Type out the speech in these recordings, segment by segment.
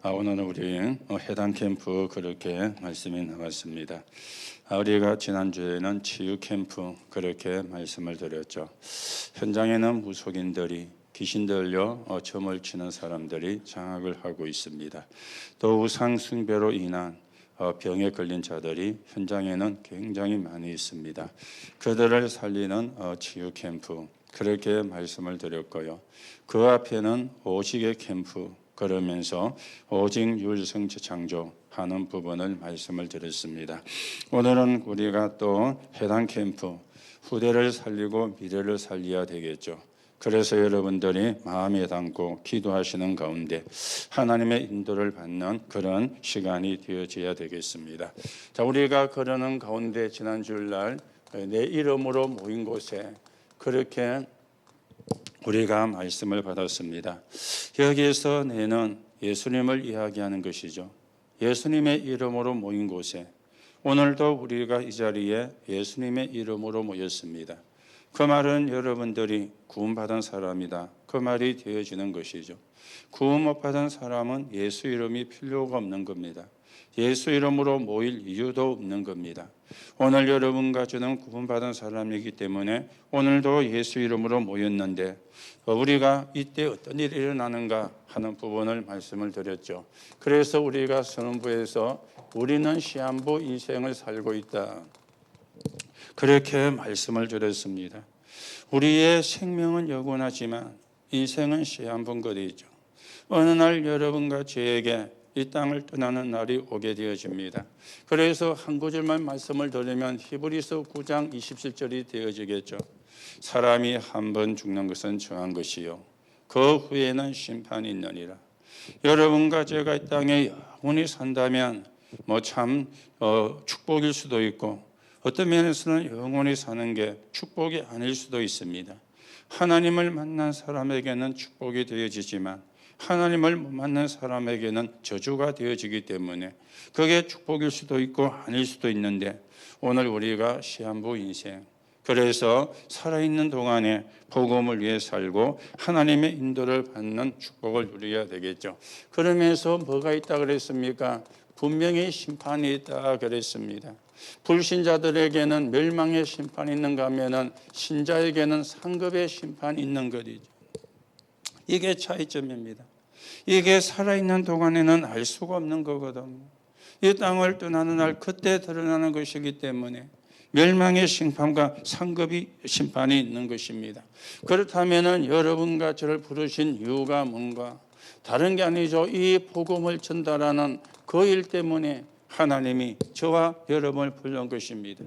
오늘은 우리 해당 캠프 그렇게 말씀이 나왔습니다. 우리가 지난주에는 치유 캠프 그렇게 말씀을 드렸죠. 현장에는 무속인들이 귀신 들려 점을 치는 사람들이 장악을 하고 있습니다. 또 우상 숭배로 인한 병에 걸린 자들이 현장에는 굉장히 많이 있습니다. 그들을 살리는 치유 캠프 그렇게 말씀을 드렸고요. 그 앞에는 오직의 캠프 그러면서 오직 율성 재창조하는 부분을 말씀을 드렸습니다. 오늘은 우리가 또 해당 캠프 후대를 살리고 미래를 살려야 되겠죠. 그래서 여러분들이 마음에 담고 기도하시는 가운데 하나님의 인도를 받는 그런 시간이 되어져야 되겠습니다. 자, 우리가 그러는 가운데 지난 주일날 내 이름으로 모인 곳에 그렇게 우리가 말씀을 받았습니다. 여기에서 내는 예수님을 이야기하는 것이죠. 예수님의 이름으로 모인 곳에 오늘도 우리가 이 자리에 예수님의 이름으로 모였습니다. 그 말은 여러분들이 구원받은 사람이다. 그 말이 되어지는 것이죠. 구원 못 받은 사람은 예수 이름이 필요가 없는 겁니다. 예수 이름으로 모일 이유도 없는 겁니다. 오늘 여러분과 저는 구원받은 사람이기 때문에 오늘도 예수 이름으로 모였는데 우리가 이때 어떤 일이 일어나는가 하는 부분을 말씀을 드렸죠. 그래서 우리가 선언부에서 우리는 시한부 인생을 살고 있다. 그렇게 말씀을 드렸습니다. 우리의 생명은 영원하지만 인생은 시한분 것이죠. 어느 날 여러분과 저에게 이 땅을 떠나는 날이 오게 되어집니다. 그래서 한 구절만 말씀을 드리면 히브리서 9장 27절이 되어지겠죠. 사람이 한 번 죽는 것은 정한 것이요 그 후에는 심판이 있느니라. 여러분과 제가 이 땅에 영원히 산다면 참 축복일 수도 있고 어떤 면에서는 영원히 사는 게 축복이 아닐 수도 있습니다. 하나님을 만난 사람에게는 축복이 되어지지만 하나님을 못 만난 사람에게는 저주가 되어지기 때문에 그게 축복일 수도 있고 아닐 수도 있는데 오늘 우리가 시한부 인생 그래서 살아있는 동안에 복음을 위해 살고 하나님의 인도를 받는 축복을 누려야 되겠죠. 그러면서 뭐가 있다 그랬습니까? 분명히 심판이 있다 그랬습니다. 불신자들에게는 멸망의 심판이 있는가 하면은 신자에게는 상급의 심판이 있는 것이죠. 이게 차이점입니다. 이게 살아있는 동안에는 알 수가 없는 거거든요. 이 땅을 떠나는 날 그때 드러나는 것이기 때문에 멸망의 심판과 상급의 심판이 있는 것입니다. 그렇다면 여러분과 저를 부르신 이유가 뭔가? 다른 게 아니죠. 이 복음을 전달하는 그 일 때문에 하나님이 저와 여러분을 부른 것입니다.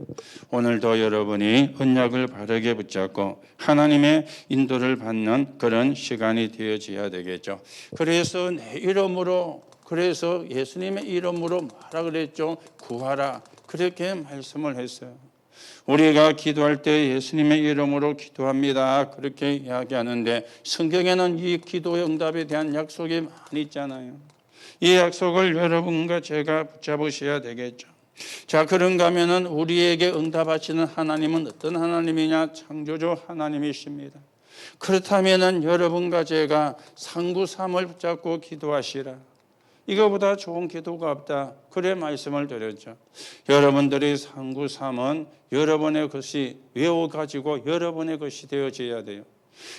오늘도 여러분이 언약을 바르게 붙잡고 하나님의 인도를 받는 그런 시간이 되어져야 되겠죠. 그래서 내 이름으로 그래서 예수님의 이름으로 뭐라 그랬죠? 구하라. 그렇게 말씀을 했어요. 우리가 기도할 때 예수님의 이름으로 기도합니다. 그렇게 이야기하는데 성경에는 이 기도의 응답에 대한 약속이 많이 있잖아요. 이 약속을 여러분과 제가 붙잡으셔야 되겠죠. 자, 그런가 하면은 우리에게 응답하시는 하나님은 어떤 하나님이냐? 창조주 하나님이십니다. 그렇다면은 여러분과 제가 상구삼을 붙잡고 기도하시라. 이거보다 좋은 기도가 없다. 그래 말씀을 드렸죠. 여러분들이 상구삼은 여러분의 것이 외워가지고 여러분의 것이 되어져야 돼요.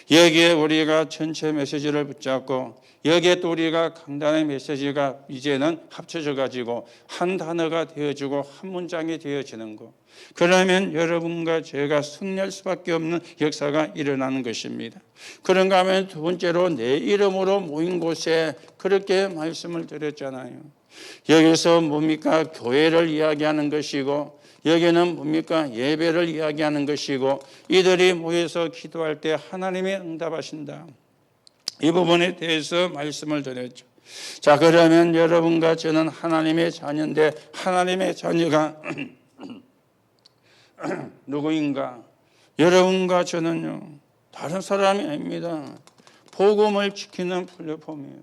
여기에 우리가 전체 메시지를 붙잡고 여기에 또 우리가 강단의 메시지가 이제는 합쳐져 가지고 한 단어가 되어지고 한 문장이 되어지는 것. 그러면 여러분과 제가 승리할 수밖에 없는 역사가 일어나는 것입니다. 그런가 하면 두 번째로 내 이름으로 모인 곳에 그렇게 말씀을 드렸잖아요. 여기서 뭡니까? 교회를 이야기하는 것이고 여기는 뭡니까? 예배를 이야기하는 것이고 이들이 모여서 기도할 때 하나님이 응답하신다. 이 부분에 대해서 말씀을 드렸죠. 자, 그러면 여러분과 저는 하나님의 자녀인데 하나님의 자녀가 누구인가? 여러분과 저는요 다른 사람이 아닙니다. 복음을 지키는 플랫폼이에요.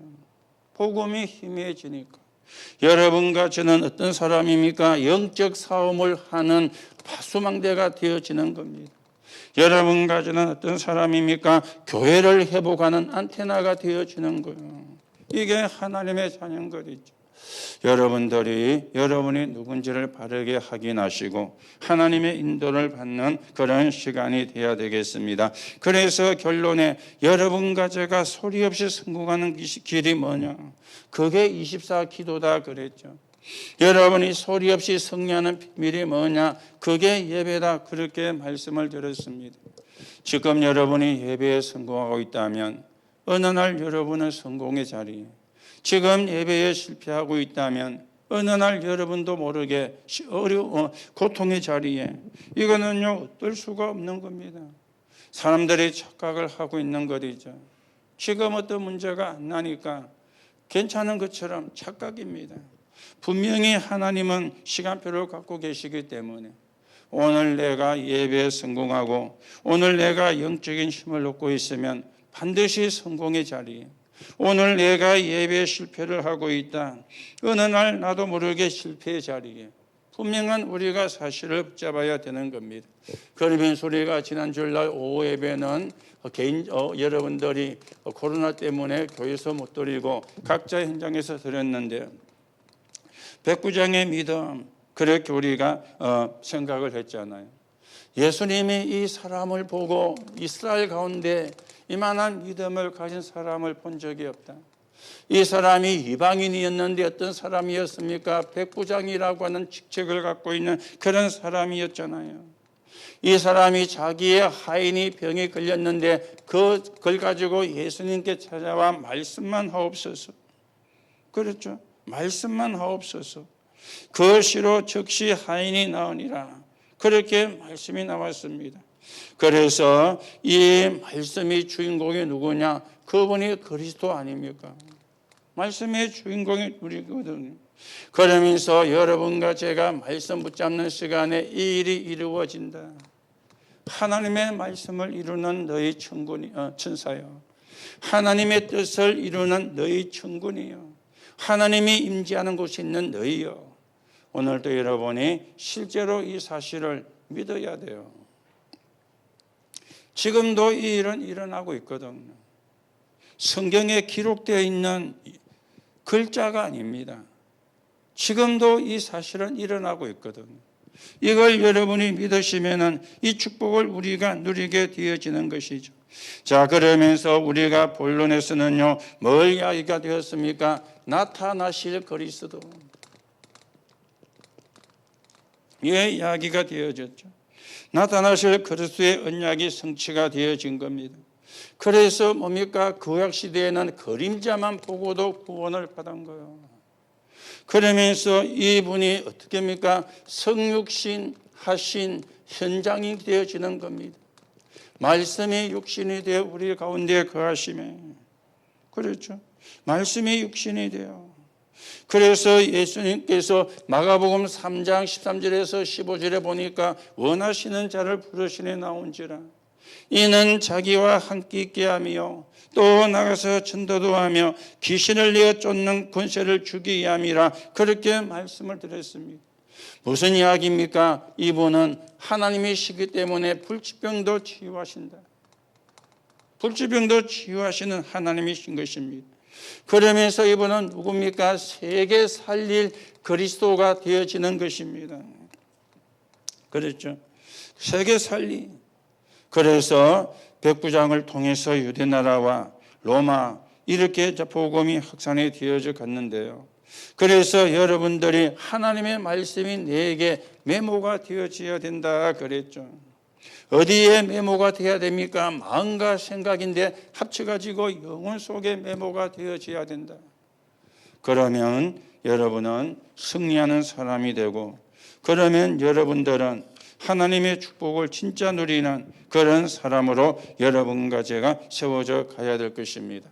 복음이 희미해지니까 여러분과 저는 어떤 사람입니까? 영적 싸움을 하는 파수망대가 되어지는 겁니다. 여러분과 저는 어떤 사람입니까? 교회를 회복하는 안테나가 되어지는 거예요. 이게 하나님의 자녀인 거죠. 여러분들이 여러분이 누군지를 바르게 확인하시고 하나님의 인도를 받는 그런 시간이 되어야 되겠습니다. 그래서 결론에 여러분과 제가 소리 없이 성공하는 길이 뭐냐? 그게 24 기도다 그랬죠. 여러분이 소리 없이 승리하는 비밀이 뭐냐? 그게 예배다 그렇게 말씀을 드렸습니다. 지금 여러분이 예배에 성공하고 있다면 어느 날 여러분은 성공의 자리에, 지금 예배에 실패하고 있다면 어느 날 여러분도 모르게 고통의 자리에, 이거는요 어떨 수가 없는 겁니다. 사람들이 착각을 하고 있는 거죠. 지금 어떤 문제가 안 나니까 괜찮은 것처럼 착각입니다. 분명히 하나님은 시간표를 갖고 계시기 때문에 오늘 내가 예배에 성공하고 오늘 내가 영적인 힘을 얻고 있으면 반드시 성공의 자리에, 오늘 내가 예배에 실패를 하고 있다, 어느 날 나도 모르게 실패의 자리에 분명한 우리가 사실을 붙잡아야 되는 겁니다. 그러면서 우리가 지난주날 오후 예배는 여러분들이 코로나 때문에 교회에서 못 드리고 각자 현장에서 드렸는데요, 백부장의 믿음, 그렇게 우리가 생각을 했잖아요. 예수님이 이 사람을 보고 이스라엘 가운데 이만한 믿음을 가진 사람을 본 적이 없다. 이 사람이 이방인이었는데 어떤 사람이었습니까? 백부장이라고 하는 직책을 갖고 있는 그런 사람이었잖아요. 이 사람이 자기의 하인이 병에 걸렸는데 그걸 가지고 예수님께 찾아와 말씀만 하옵소서. 그렇죠. 말씀만 하옵소서. 그것이로 즉시 하인이 나으니라. 그렇게 말씀이 나왔습니다. 그래서 이 말씀의 주인공이 누구냐? 그분이 그리스도 아닙니까? 말씀의 주인공이 우리거든요. 그러면서 여러분과 제가 말씀 붙잡는 시간에 이 일이 이루어진다. 하나님의 말씀을 이루는 너희 천사요, 하나님의 뜻을 이루는 너희 천군이요, 하나님이 임재하는 곳에 있는 너희요. 오늘도 여러분이 실제로 이 사실을 믿어야 돼요. 지금도 이 일은 일어나고 있거든요. 성경에 기록되어 있는 글자가 아닙니다. 지금도 이 사실은 일어나고 있거든요. 이걸 여러분이 믿으시면은 이 축복을 우리가 누리게 되어지는 것이죠. 자, 그러면서 우리가 본론에서는요, 뭘 이야기가 되었습니까? 나타나실 그리스도. 예, 이야기가 되어졌죠. 나타나실 그리스도의 언약이 성취가 되어진 겁니다. 그래서 뭡니까? 구약 시대에는 그림자만 보고도 구원을 받은 거예요. 그러면서 이분이 어떻게 합니까? 성육신 하신 현장이 되어지는 겁니다. 말씀이 육신이 되어 우리 가운데 거하시매. 그렇죠. 말씀이 육신이 되어. 그래서 예수님께서 마가복음 3장 13절에서 15절에 보니까 원하시는 자를 부르시니 나온지라. 이는 자기와 함께 있게 하며 또 나가서 전도도 하며 귀신을 내어 쫓는 권세를 주기 위함이라. 그렇게 말씀을 드렸습니다. 무슨 이야기입니까? 이분은 하나님이시기 때문에 불치병도 치유하신다. 불치병도 치유하시는 하나님이신 것입니다. 그러면서 이분은 누굽니까? 세계 살릴 그리스도가 되어지는 것입니다. 그렇죠. 세계 살리. 그래서 백부장을 통해서 유대나라와 로마 이렇게 복음이 확산이 되어져 갔는데요. 그래서 여러분들이 하나님의 말씀이 내게 메모가 되어져야 된다 그랬죠. 어디에 메모가 되어야 됩니까? 마음과 생각인데 합쳐가지고 영혼 속에 메모가 되어져야 된다. 그러면 여러분은 승리하는 사람이 되고, 그러면 여러분들은 하나님의 축복을 진짜 누리는 그런 사람으로 여러분과 제가 세워져 가야 될 것입니다.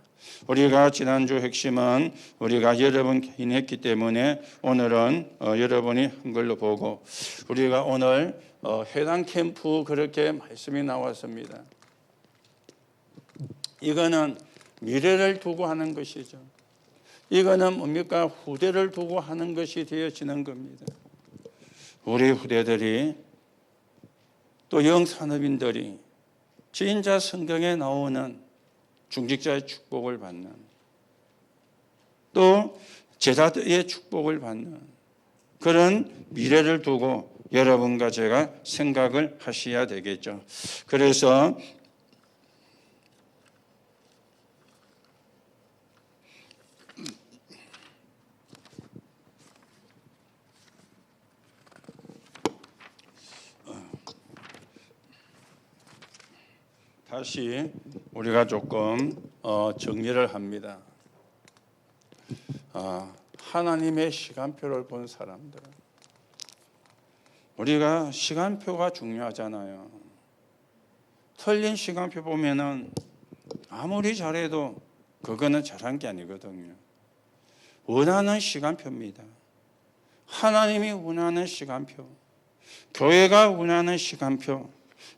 우리가 지난주 핵심은 우리가 여러분 개인이 했기 때문에 오늘은 여러분이 한글로 보고, 우리가 오늘 해당 캠프 그렇게 말씀이 나왔습니다. 이거는 미래를 두고 하는 것이죠. 이거는 뭡니까? 후대를 두고 하는 것이 되어지는 겁니다. 우리 후대들이 또 영산업인들이 진짜 성경에 나오는 중직자의 축복을 받는, 또 제자의 축복을 받는 그런 미래를 두고 여러분과 제가 생각을 하셔야 되겠죠. 그래서 다시 우리가 조금 정리를 합니다. 하나님의 시간표를 본 사람들, 우리가 시간표가 중요하잖아요. 틀린 시간표 보면은 아무리 잘해도 그거는 잘한 게 아니거든요. 원하는 시간표입니다. 하나님이 원하는 시간표, 교회가 원하는 시간표,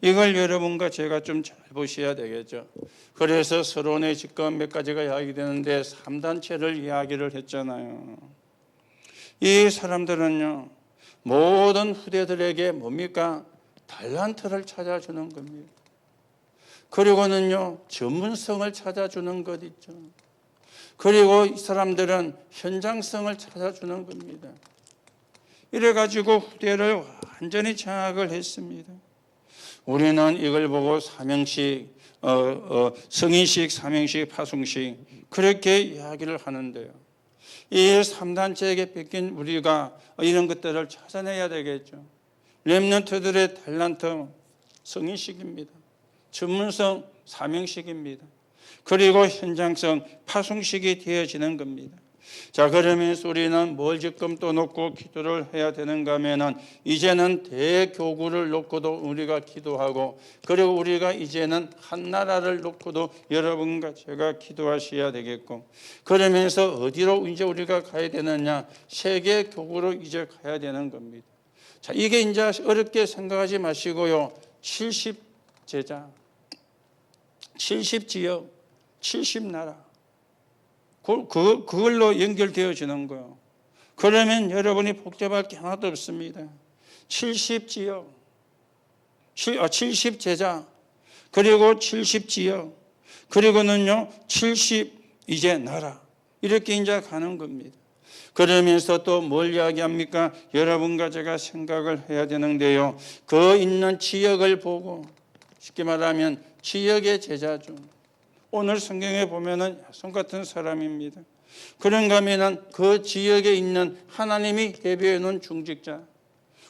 이걸 여러분과 제가 좀 잘 보셔야 되겠죠. 그래서 서론의 직권 몇 가지가 이야기되는데 3단체를 이야기를 했잖아요. 이 사람들은요, 모든 후대들에게 뭡니까? 달란트를 찾아주는 겁니다. 그리고는요, 전문성을 찾아주는 것 있죠. 그리고 이 사람들은 현장성을 찾아주는 겁니다. 이래가지고 후대를 완전히 장악을 했습니다. 우리는 이걸 보고 사명식, 성인식, 사명식, 파송식 그렇게 이야기를 하는데요. 이 3단체에게 뺏긴 우리가 이런 것들을 찾아내야 되겠죠. 렘넌트들의 달란트 성인식입니다. 전문성 사명식입니다. 그리고 현장성 파송식이 되어지는 겁니다. 자, 그러면서 우리는 뭘 지금 또 놓고 기도를 해야 되는가 하면은 이제는 대교구를 놓고도 우리가 기도하고, 그리고 우리가 이제는 한 나라를 놓고도 여러분과 제가 기도하셔야 되겠고, 그러면서 어디로 이제 우리가 가야 되느냐? 세계 교구로 이제 가야 되는 겁니다. 자, 이게 이제 어렵게 생각하지 마시고요. 70제자, 70지역, 70나라 그걸로 연결되어지는 거예요. 그러면 여러분이 복잡할 게 하나도 없습니다. 70지역, 70제자, 그리고 70지역, 그리고는요 70 이제 나라, 이렇게 이제 가는 겁니다. 그러면서 또 뭘 이야기합니까? 여러분과 제가 생각을 해야 되는데요, 그 있는 지역을 보고, 쉽게 말하면 지역의 제자죠. 오늘 성경에 보면은 야손 같은 사람입니다. 그런가 하면은 그 지역에 있는 하나님이 예비해 놓은 중직자,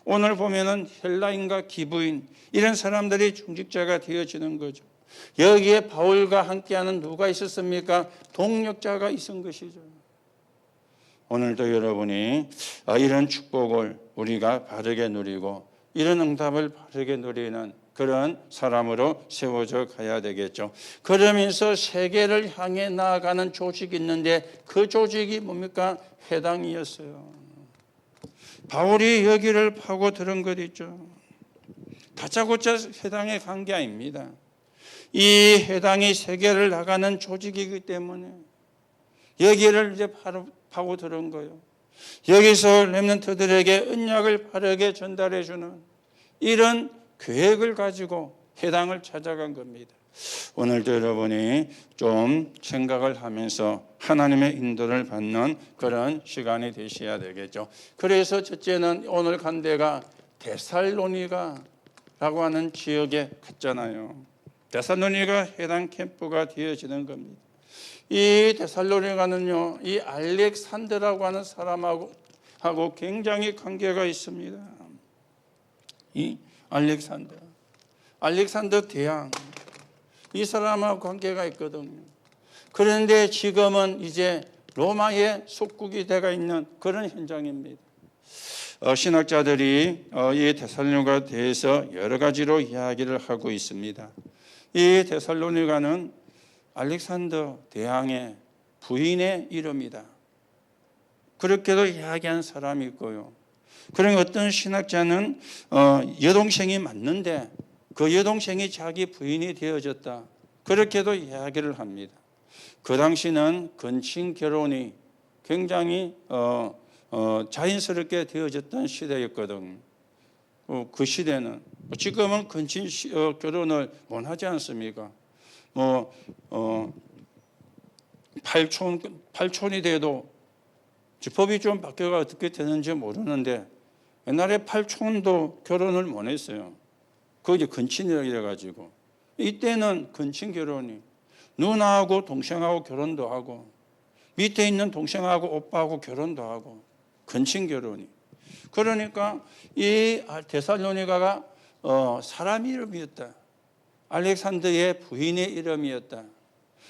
오늘 보면은 헬라인과 기부인, 이런 사람들이 중직자가 되어지는 거죠. 여기에 바울과 함께하는 누가 있었습니까? 동력자가 있은 것이죠. 오늘도 여러분이 이런 축복을 우리가 바르게 누리고 이런 응답을 바르게 누리는 그런 사람으로 세워져 가야 되겠죠. 그러면서 세계를 향해 나아가는 조직이 있는데 그 조직이 뭡니까? 회당이었어요. 바울이 여기를 파고 들은 것 있죠. 다짜고짜 회당에 간 게 아닙니다. 이 회당이 세계를 나가는 조직이기 때문에 여기를 이제 바로 파고 들은 거예요. 여기서 렘넌트들에게 언약을 바르게 전달해 주는 이런 계획을 가지고 회당을 찾아간 겁니다. 오늘도 여러분이 좀 생각을 하면서 하나님의 인도를 받는 그런 시간이 되셔야 되겠죠. 그래서 첫째는 오늘 간 데가 데살로니가라고 하는 지역에 갔잖아요. 데살로니가 회당 캠프가 되어지는 겁니다. 이 데살로니가는요, 이 알렉산더라고 하는 사람하고 굉장히 관계가 있습니다. 이 알렉산더 대왕, 이 사람하고 관계가 있거든요. 그런데 지금은 이제 로마의 속국이 되어 있는 그런 현장입니다. 신학자들이 이 데살로니가에 대해서 여러 가지로 이야기를 하고 있습니다. 이 데살로니가는 알렉산더 대왕의 부인의 이름이다, 그렇게도 이야기한 사람이 있고요. 그러니 어떤 신학자는 여동생이 맞는데 그 여동생이 자기 부인이 되어졌다, 그렇게도 이야기를 합니다. 그 당시는 근친 결혼이 굉장히 자연스럽게 되어졌던 시대였거든요. 그 시대는 지금은 근친 결혼을 원하지 않습니까? 팔촌이 돼도 법이 좀 바뀌어가 어떻게 되는지 모르는데 옛날에 팔촌도 결혼을 못 했어요. 그거 이제 근친이라고 해가지고 이때는 근친 결혼이 누나하고 동생하고 결혼도 하고 밑에 있는 동생하고 오빠하고 결혼도 하고 근친 결혼이. 그러니까 이 데살로니가가 사람 이름이었다. 알렉산더의 부인의 이름이었다.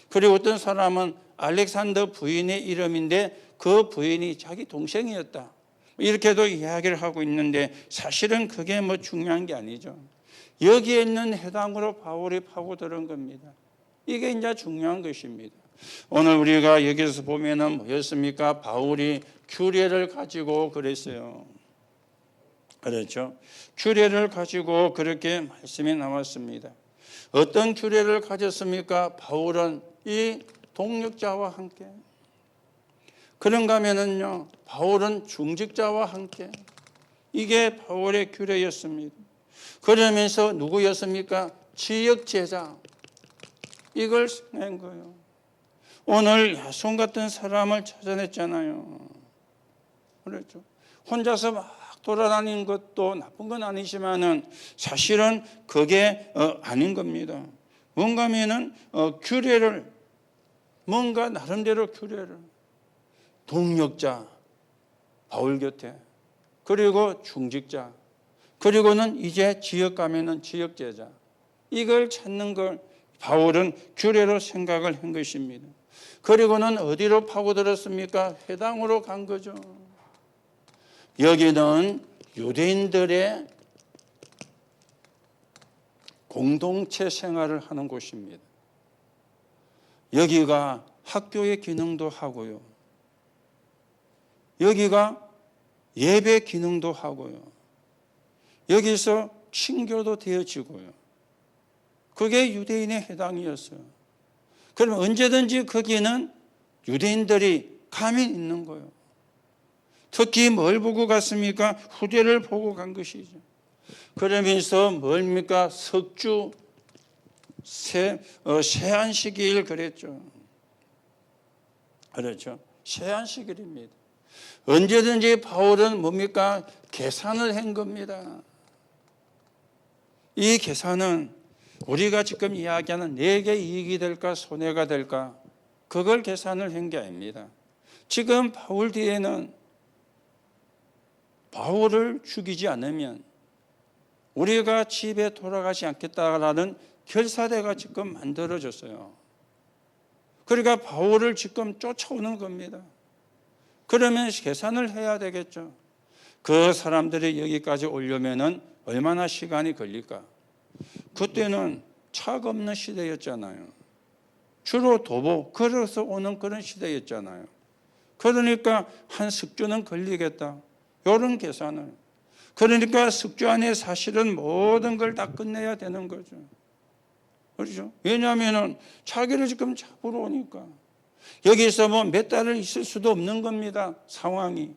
그리고 어떤 사람은 알렉산더 부인의 이름인데 그 부인이 자기 동생이었다. 이렇게도 이야기를 하고 있는데 사실은 그게 뭐 중요한 게 아니죠. 여기에 있는 해당으로 바울이 파고드는 겁니다. 이게 이제 중요한 것입니다. 오늘 우리가 여기서 보면은 뭐였습니까? 바울이 규례를 가지고 그랬어요. 그렇죠? 규례를 가지고 그렇게 말씀이 나왔습니다. 어떤 규례를 가졌습니까? 바울은 이 동력자와 함께. 그런가 하면은요, 바울은 중직자와 함께. 이게 바울의 규례였습니다. 그러면서 누구였습니까? 지역제자. 이걸 낸 거예요. 오늘 야손 같은 사람을 찾아냈잖아요. 그렇죠? 혼자서 막 돌아다니는 것도 나쁜 건 아니지만은 사실은 그게 아닌 겁니다. 뭔가 하면은 규례를 뭔가 나름대로 규례를 동력자 바울 곁에 그리고 중직자 그리고는 이제 지역 가면은 지역제자 이걸 찾는 걸 바울은 규례로 생각을 한 것입니다. 그리고는 어디로 파고들었습니까? 회당으로 간 거죠. 여기는 유대인들의 공동체 생활을 하는 곳입니다. 여기가 학교의 기능도 하고요. 여기가 예배 기능도 하고요. 여기서 친교도 되어지고요. 그게 유대인의 해당이었어요. 그럼 언제든지 거기는 유대인들이 가면 있는 거예요. 특히 뭘 보고 갔습니까? 후대를 보고 간 것이죠. 그러면서 뭡니까? 석주 세안식일 그랬죠. 그렇죠. 세안식일입니다. 언제든지 바울은 뭡니까? 계산을 한 겁니다. 이 계산은 우리가 지금 이야기하는 내게 이익이 될까 손해가 될까 그걸 계산을 한 게 아닙니다. 지금 바울 뒤에는 바울을 죽이지 않으면 우리가 집에 돌아가지 않겠다라는 결사대가 지금 만들어졌어요. 그러니까 바울을 지금 쫓아오는 겁니다. 그러면 계산을 해야 되겠죠. 그 사람들이 여기까지 오려면은 얼마나 시간이 걸릴까? 그때는 차가 없는 시대였잖아요. 주로 도보, 걸어서 오는 그런 시대였잖아요. 그러니까 한 석주는 걸리겠다. 이런 계산을. 그러니까 석주 안에 사실은 모든 걸 다 끝내야 되는 거죠. 그렇죠? 왜냐하면 자기를 지금 잡으러 오니까. 여기서 뭐 몇 달을 있을 수도 없는 겁니다. 상황이.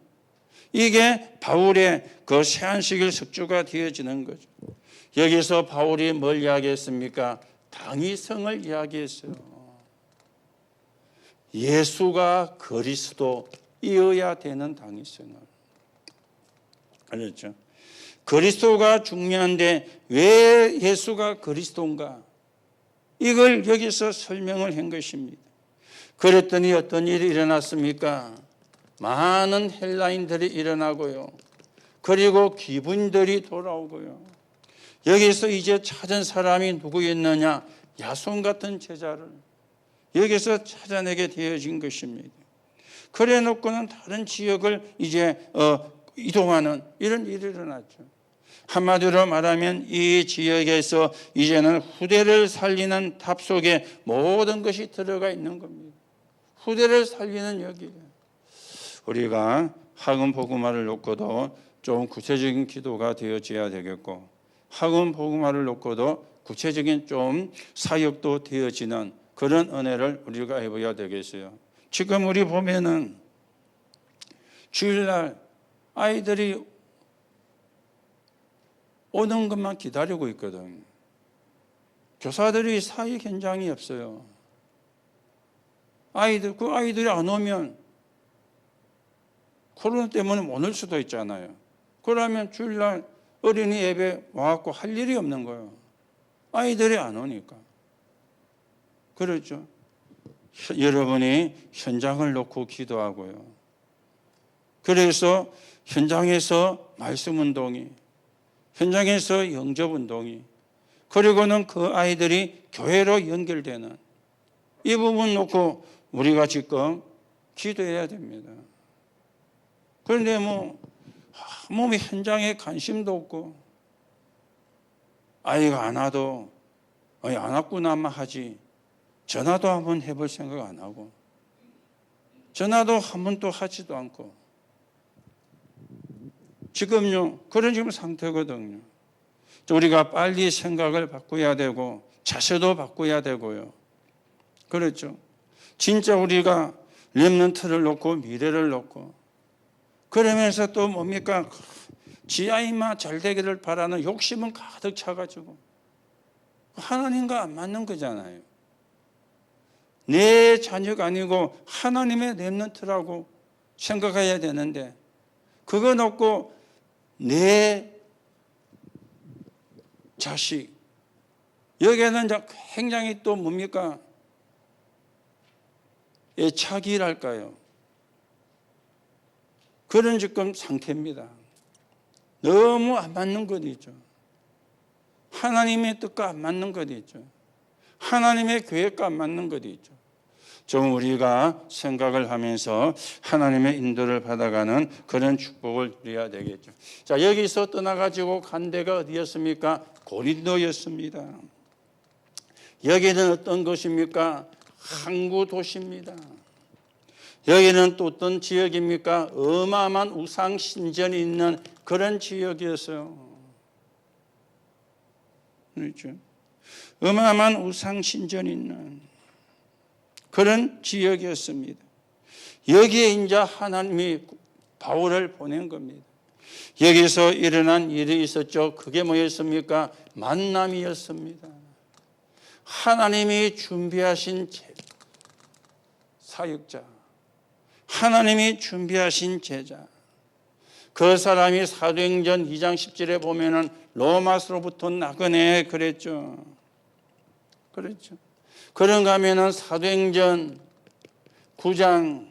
이게 바울의 그 세안식일 석주가 되어지는 거죠. 여기서 바울이 뭘 이야기했습니까? 당위성을 이야기했어요. 예수가 그리스도이어야 되는 당위성을. 알겠죠? 그리스도가 중요한데 왜 예수가 그리스도인가? 이걸 여기서 설명을 한 것입니다. 그랬더니 어떤 일이 일어났습니까? 많은 헬라인들이 일어나고요. 그리고 기분들이 돌아오고요. 여기서 이제 찾은 사람이 누구였느냐? 야손 같은 제자를 여기서 찾아내게 되어진 것입니다. 그래 놓고는 다른 지역을 이제 이동하는 이런 일이 일어났죠. 한마디로 말하면 이 지역에서 이제는 후대를 살리는 답 속에 모든 것이 들어가 있는 겁니다. 후대를 살리는 여기. 우리가 학원 복음화를 놓고도 좀 구체적인 기도가 되어져야 되겠고 학원 복음화를 놓고도 구체적인 좀 사역도 되어지는 그런 은혜를 우리가 해봐야 되겠어요. 지금 우리 보면은 주일날 아이들이 오는 것만 기다리고 있거든. 교사들이 사역 현장이 없어요. 그 아이들이 안 오면 코로나 때문에 못 올 수도 있잖아요. 그러면 주일날 어린이 예배 와갖고 할 일이 없는 거예요. 아이들이 안 오니까. 그렇죠. 여러분이 현장을 놓고 기도하고요. 그래서 현장에서 말씀 운동이, 현장에서 영접 운동이, 그리고는 그 아이들이 교회로 연결되는 이 부분 놓고 우리가 지금 기도해야 됩니다. 그런데 몸이 현장에 관심도 없고 아이가 안 와도 안 왔구나만 하지 전화도 한번 해볼 생각 안 하고 전화도 한 번도 하지도 않고 지금요 그런 지금 상태거든요. 우리가 빨리 생각을 바꿔야 되고 자세도 바꿔야 되고요. 그렇죠. 진짜 우리가 렘넌트를 놓고 미래를 놓고 그러면서 또 뭡니까? 지 아이만 잘 되기를 바라는 욕심은 가득 차가지고 하나님과 안 맞는 거잖아요. 내 자녀가 아니고 하나님의 렘넌트라고 생각해야 되는데 그거 놓고 내 자식 여기에는 굉장히 또 뭡니까? 애착이랄까요? 그런 지금 상태입니다. 너무 안 맞는 것 있죠. 하나님의 뜻과 안 맞는 것 있죠. 하나님의 계획과 안 맞는 것 있죠. 좀 우리가 생각을 하면서 하나님의 인도를 받아가는 그런 축복을 누려야 되겠죠. 자, 여기서 떠나가지고 간 데가 어디였습니까? 고린도였습니다. 여기는 어떤 것입니까? 항구 도시입니다. 여기는 또 어떤 지역입니까? 어마어마한 우상 신전이 있는 그런 지역이었어요. 그렇죠? 어마어마한 우상 신전이 있는 그런 지역이었습니다. 여기에 이제 하나님이 바울을 보낸 겁니다. 여기서 일어난 일이 있었죠. 그게 뭐였습니까? 만남이었습니다. 하나님이 준비하신 사역자, 하나님이 준비하신 제자, 그 사람이 사도행전 2장 10절에 보면은 로마서로부터 나그네 그랬죠. 그렇죠. 그런가 하면은 사도행전 9장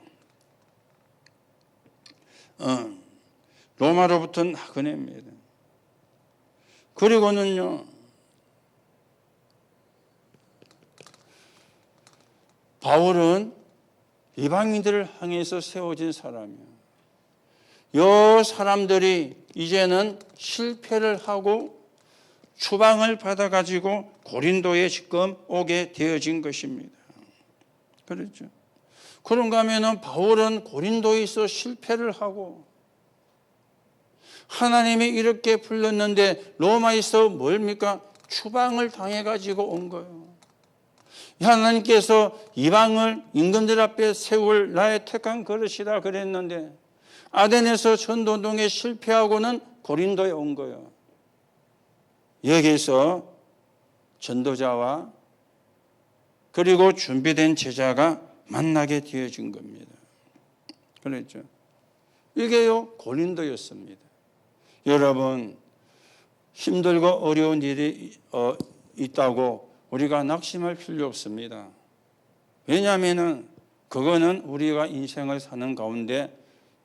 로마로부터 나그네입니다. 그리고는요 바울은 이방인들을 향해서 세워진 사람이에요. 이 사람들이 이제는 실패를 하고 추방을 받아가지고 고린도에 지금 오게 되어진 것입니다. 그렇죠. 그런가 하면은 바울은 고린도에 있어 실패를 하고 하나님이 이렇게 불렀는데 로마에서 뭡니까? 추방을 당해가지고 온 거예요. 하나님께서 이방을 임금들 앞에 세울 나의 택한 그릇이라 그랬는데 아덴에서 전도운동에 실패하고는 고린도에 온 거예요. 여기서 전도자와 그리고 준비된 제자가 만나게 되어진 겁니다. 그렇죠. 이게요 고린도였습니다. 여러분 힘들고 어려운 일이 있다고 우리가 낙심할 필요 없습니다. 왜냐하면 그거는 우리가 인생을 사는 가운데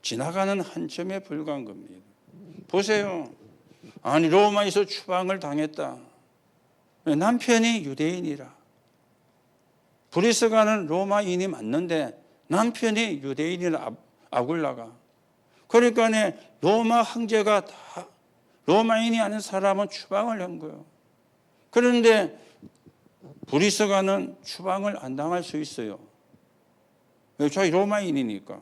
지나가는 한 점에 불과한 겁니다. 보세요. 아니 로마에서 추방을 당했다. 남편이 유대인이라. 브리스가는 로마인이 맞는데 남편이 유대인이라 아굴라가. 그러니까 로마 황제가 다 로마인이 아닌 사람은 추방을 한 거예요. 그런데 브리스가는 추방을 안 당할 수 있어요. 왜? 자기 로마인이니까.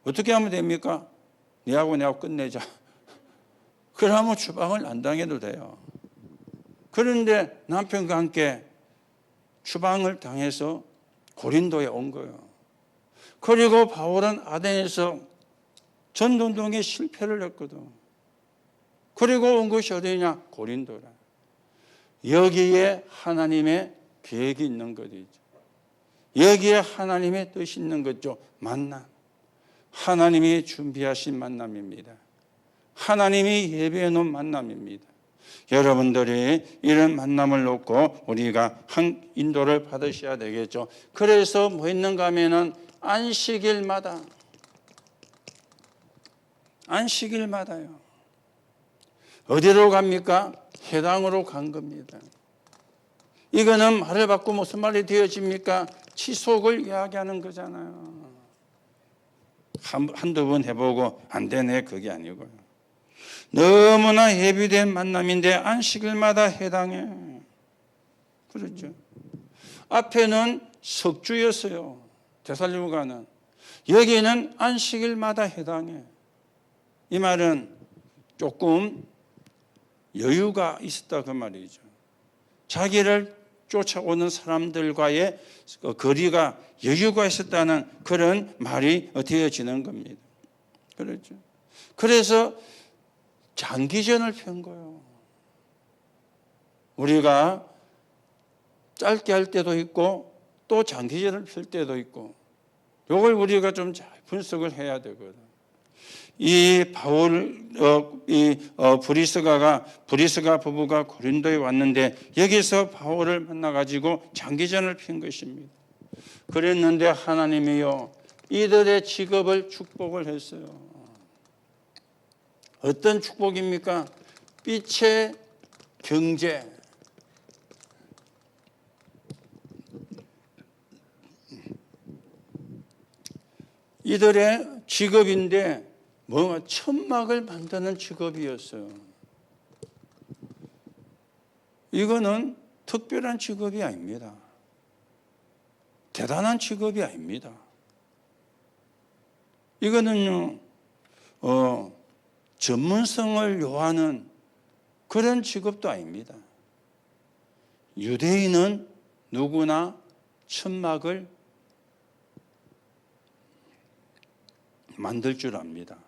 어떻게 하면 됩니까? 내하고 끝내자. 그러면 추방을 안 당해도 돼요. 그런데 남편과 함께 추방을 당해서 고린도에 온 거예요. 그리고 바울은 아덴에서 전도운동에 실패를 했거든. 그리고 온 것이 어디냐? 고린도라. 여기에 하나님의 계획이 있는 것이죠. 여기에 하나님의 뜻이 있는 거죠. 만남. 하나님이 준비하신 만남입니다. 하나님이 예배해 놓은 만남입니다. 여러분들이 이런 만남을 놓고 우리가 한 인도를 받으셔야 되겠죠. 그래서 뭐 있는가 하면은 안식일마다요. 어디로 갑니까? 회당으로 간 겁니다. 이거는 말을 바꾸고 무슨 말이 되어집니까? 치속을 이야기하는 거잖아요. 한두 번 해보고 안 되네, 그게 아니고요. 너무나 예비된 만남인데 안식일마다 해당해. 그렇죠. 앞에는 석주였어요. 데살로니가는. 여기는 안식일마다 해당해. 이 말은 조금 여유가 있었다 그 말이죠. 자기를 쫓아오는 사람들과의 거리가 여유가 있었다는 그런 말이 되어지는 겁니다. 그렇죠. 그래서 장기전을 편 거예요. 우리가 짧게 할 때도 있고 또 장기전을 펼 때도 있고 이걸 우리가 좀 잘 분석을 해야 되거든. 이 브리스가 부부가 고린도에 왔는데 여기서 바울을 만나가지고 장기전을 핀 것입니다. 그랬는데 하나님이요 이들의 직업을 축복을 했어요. 어떤 축복입니까? 빛의 경제. 이들의 직업인데 뭔가 천막을 만드는 직업이었어요. 이거는 특별한 직업이 아닙니다. 대단한 직업이 아닙니다. 이거는요, 전문성을 요하는 그런 직업도 아닙니다. 유대인은 누구나 천막을 만들 줄 압니다.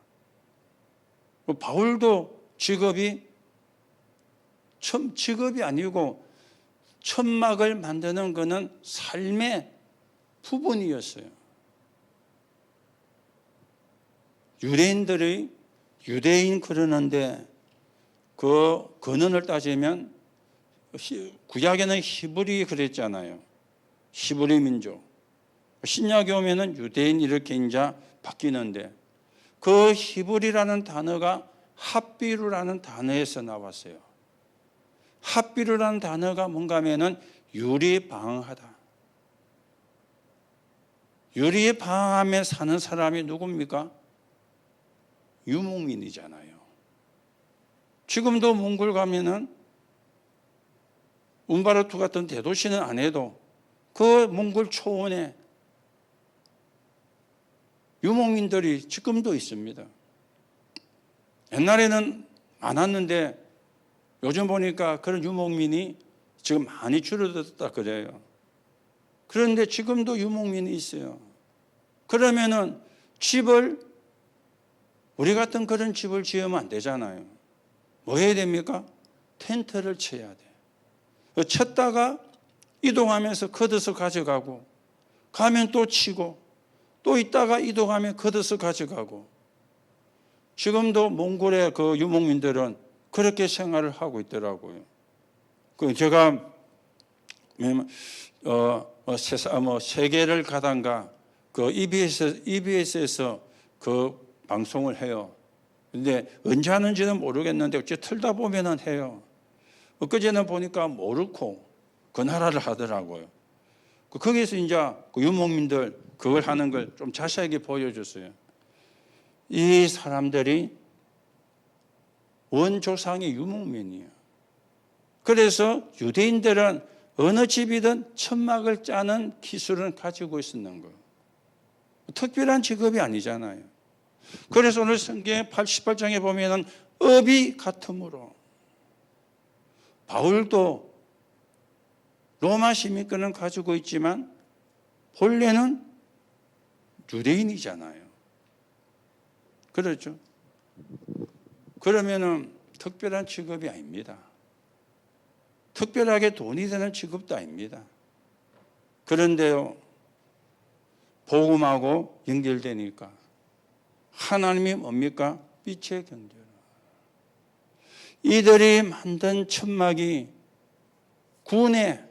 바울도 직업이 아니고 천막을 만드는 것은 삶의 부분이었어요. 유대인 그러는데 그 근원을 따지면 구약에는 히브리 그랬잖아요. 히브리 민족. 신약에 오면은 유대인 이렇게 이제 바뀌는데 그 히브리라는 단어가 핫비루라는 단어에서 나왔어요. 핫비루라는 단어가 뭔가 하면은 유리방황하다. 유리방황함에 사는 사람이 누굽니까? 유목민이잖아요. 지금도 몽골 가면은 운바르투 같은 대도시는 안 해도 그 몽골 초원에 유목민들이 지금도 있습니다. 옛날에는 많았는데 요즘 보니까 그런 유목민이 지금 많이 줄어들었다 그래요. 그런데 지금도 유목민이 있어요. 그러면은 집을 우리 같은 그런 집을 지으면 안 되잖아요. 뭐 해야 됩니까? 텐트를 쳐야 돼. 쳤다가 이동하면서 걷어서 가져가고 가면 또 치고 또 있다가 이동하면 걷어서 가져가고 지금도 몽골의 그 유목민들은 그렇게 생활을 하고 있더라고요. 제가 세계를 가다가 그 EBS에서 그 방송을 해요. 근데 언제 하는지는 모르겠는데 어째 틀다 보면은 해요. 엊그제는 보니까 모로코 그 나라를 하더라고요. 거기에서 이제 그 유목민들 그걸 하는 걸 좀 자세하게 보여줬어요. 이 사람들이 원조상이 유목민이에요. 그래서 유대인들은 어느 집이든 천막을 짜는 기술을 가지고 있었는 거예요. 특별한 직업이 아니잖아요. 그래서 오늘 성경 88장에 보면은 업이 같으므로 바울도 로마 시민권을 가지고 있지만 본래는 유대인이잖아요. 그렇죠? 그러면은 특별한 직업이 아닙니다. 특별하게 돈이 되는 직업도 아닙니다. 그런데요, 복음하고 연결되니까 하나님이 뭡니까? 빛의 경제라. 이들이 만든 천막이 군에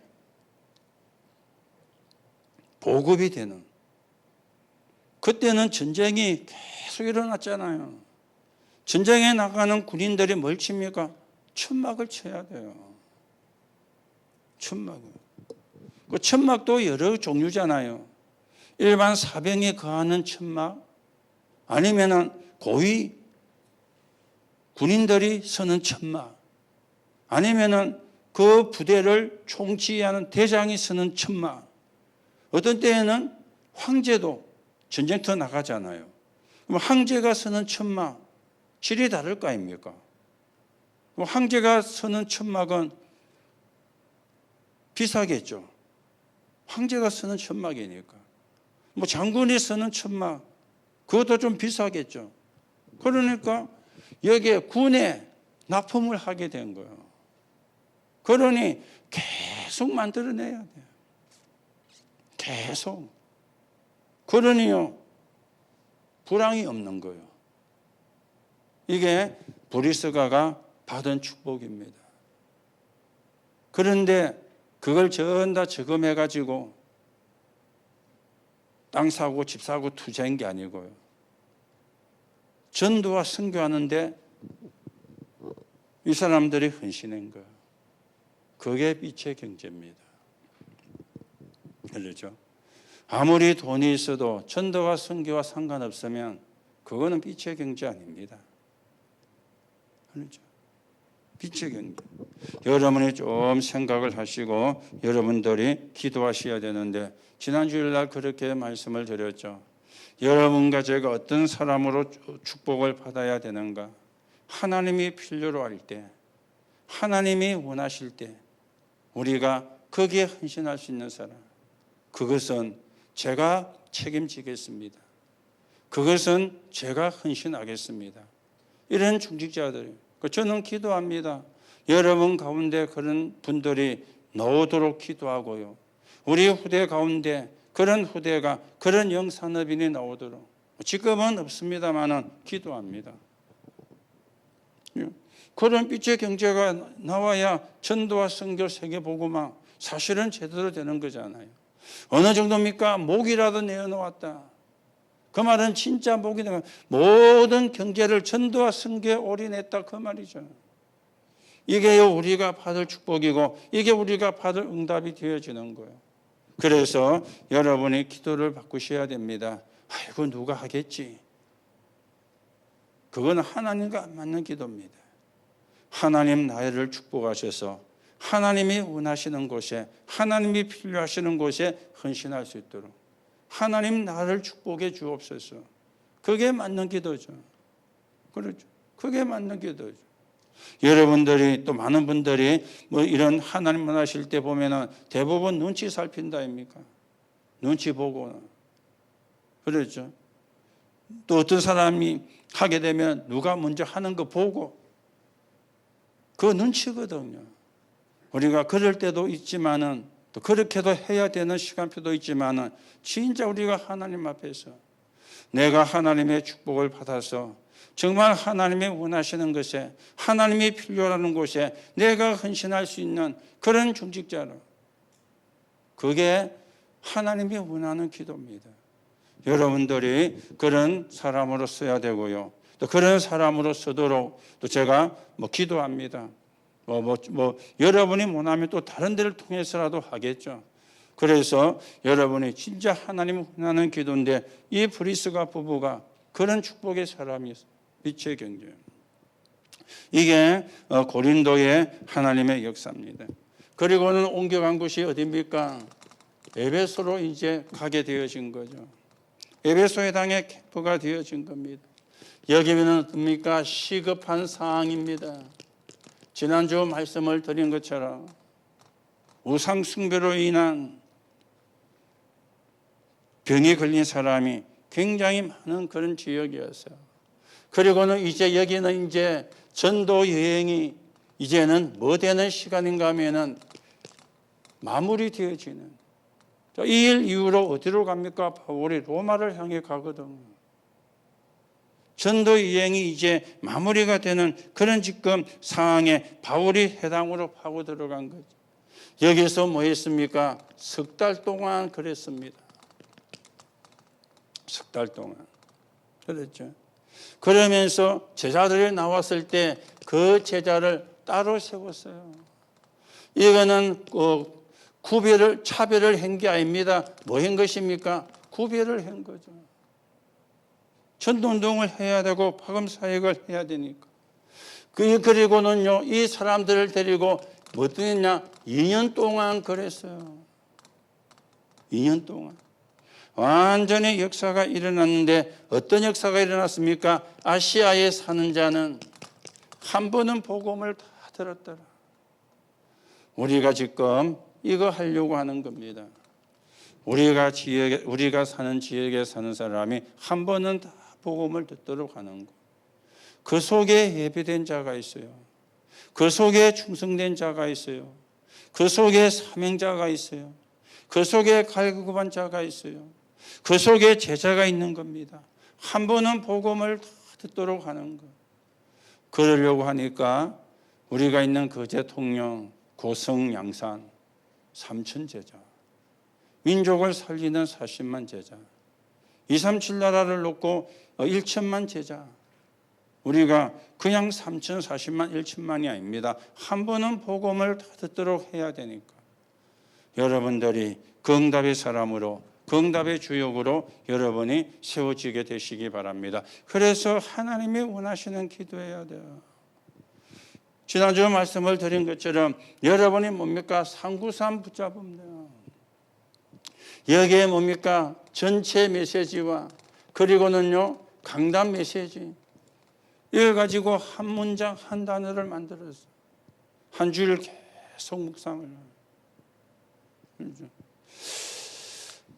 보급이 되는, 그때는 전쟁이 계속 일어났잖아요. 전쟁에 나가는 군인들이 뭘 칩니까? 천막을 쳐야 돼요. 천막을. 그 천막도 여러 종류잖아요. 일반 사병이 거하는 천막, 아니면은 고위 군인들이 서는 천막, 아니면은 그 부대를 총지휘하는 대장이 서는 천막. 어떤 때에는 황제도 전쟁터 나가잖아요. 그럼 황제가 서는 천막, 질이 다를 거 아닙니까? 그럼 황제가 서는 천막은 비싸겠죠. 황제가 서는 천막이니까. 뭐 장군이 서는 천막, 그것도 좀 비싸겠죠. 그러니까 여기에 군에 납품을 하게 된 거예요. 그러니 계속 만들어내야 돼요. 계속. 그러니요, 불황이 없는 거예요. 이게 브리스가가 받은 축복입니다. 그런데 그걸 전 다 저금해가지고 땅 사고 집 사고 투자한 게 아니고요. 전도와 선교하는데 이 사람들이 헌신한 거예요. 그게 빛의 경제입니다. 그렇죠? 아무리 돈이 있어도 전도와 선교와 상관없으면 그거는 빛의 경제 아닙니다. 그렇죠? 빛의 경제. 여러분이 좀 생각을 하시고 여러분들이 기도하셔야 되는데, 지난 주일날 그렇게 말씀을 드렸죠. 여러분과 제가 어떤 사람으로 축복을 받아야 되는가? 하나님이 필요로 할 때, 하나님이 원하실 때 우리가 거기에 헌신할 수 있는 사람, 그것은 제가 책임지겠습니다. 그것은 제가 헌신하겠습니다. 이런 중직자들, 저는 기도합니다. 여러분 가운데 그런 분들이 나오도록 기도하고요. 우리 후대 가운데 그런 후대가, 그런 영산업인이 나오도록, 지금은 없습니다만은 기도합니다. 그런 빛의 경제가 나와야 전도와 선교, 세계복음화 사실은 제대로 되는 거잖아요. 어느 정도입니까? 목이라도 내어놓았다. 그 말은 진짜 목이 되면 모든 경제를 전도와 선교에 올인했다, 그 말이죠. 이게 우리가 받을 축복이고 이게 우리가 받을 응답이 되어지는 거예요. 그래서 여러분이 기도를 바꾸셔야 됩니다. 아이고 누가 하겠지. 그건 하나님과 안 맞는 기도입니다. 하나님 나를 축복하셔서 하나님이 원하시는 곳에, 하나님이 필요하시는 곳에 헌신할 수 있도록 하나님 나를 축복해 주옵소서. 그게 맞는 기도죠. 그렇죠. 그게 맞는 기도죠. 여러분들이 또 많은 분들이 뭐 이런 하나님 원하실 때 보면은 대부분 눈치 살핀다 아닙니까? 눈치 보고. 그렇죠. 또 어떤 사람이 하게 되면 누가 먼저 하는 거 보고, 그 눈치거든요. 우리가 그럴 때도 있지만은 또 그렇게도 해야 되는 시간표도 있지만은 진짜 우리가 하나님 앞에서 내가 하나님의 축복을 받아서 정말 하나님이 원하시는 것에, 하나님이 필요하는 곳에 내가 헌신할 수 있는 그런 중직자로, 그게 하나님이 원하는 기도입니다. 여러분들이 그런 사람으로 써야 되고요. 또 그런 사람으로 서도록 또 제가 기도합니다. 여러분이 원하면 또 다른 데를 통해서라도 하겠죠. 그래서 여러분이 진짜 하나님 원하는 기도인데, 이 브리스가 부부가 그런 축복의 사람이었어요. 빛의 경제. 이게 고린도의 하나님의 역사입니다. 그리고는 옮겨간 곳이 어디입니까? 에베소로 이제 가게 되어진 거죠. 에베소 회당의 캠프가 되어진 겁니다. 여기는 어떻습니까? 시급한 상황입니다. 지난주 말씀을 드린 것처럼 우상 숭배로 인한 병에 걸린 사람이 굉장히 많은 그런 지역이었어요. 그리고는 이제 여기는 이제 전도 여행이 이제는 뭐 되는 시간인가 하면은 마무리되어지는. 이 일 이후로 어디로 갑니까? 바울이 로마를 향해 가거든요. 전도 여행이 이제 마무리가 되는 그런 지금 상황에 바울이 해당으로 파고 들어간 거죠. 여기서 뭐 했습니까? 석 달 동안 그랬습니다. 석 달 동안. 그랬죠. 그러면서 제자들이 나왔을 때 그 제자를 따로 세웠어요. 이거는 구별을, 차별을 한 게 아닙니다. 뭐 한 것입니까? 구별을 한 거죠. 전도운동을 해야 되고 파급 사역을 해야 되니까. 그리고는요, 이 사람들을 데리고 뭐 했냐? 2년 동안 그랬어요. 2년 동안. 완전히 역사가 일어났는데 어떤 역사가 일어났습니까? 아시아에 사는 자는 한 번은 복음을 다 들었더라. 우리가 지금 이거 하려고 하는 겁니다. 우리가 사는 지역에 사는 사람이 한 번은 다 복음을 듣도록 하는 것. 그 속에 예배된 자가 있어요. 그 속에 충성된 자가 있어요. 그 속에 사명자가 있어요. 그 속에 갈급한 자가 있어요. 그 속에 제자가 있는 겁니다. 한 번은 복음을 다 듣도록 하는 것. 그러려고 하니까 우리가 있는 거제 통영, 고성, 양산, 삼천 제자, 민족을 살리는 40만 제자, 237 나라를 놓고 1천만 제자. 우리가 그냥 3천, 40만, 1천만이 아닙니다. 한 번은 복음을 다 듣도록 해야 되니까. 여러분들이 그 응답의 사람으로, 그 응답의 주역으로 여러분이 세워지게 되시기 바랍니다. 그래서 하나님이 원하시는 기도해야 돼요. 지난주 말씀을 드린 것처럼 여러분이 뭡니까? 393 붙잡으면 돼요. 여기에 뭡니까? 전체 메시지와 그리고는요, 강단 메시지. 이걸 가지고 한 문장, 한 단어를 만들었어요. 한 주일 계속 묵상을.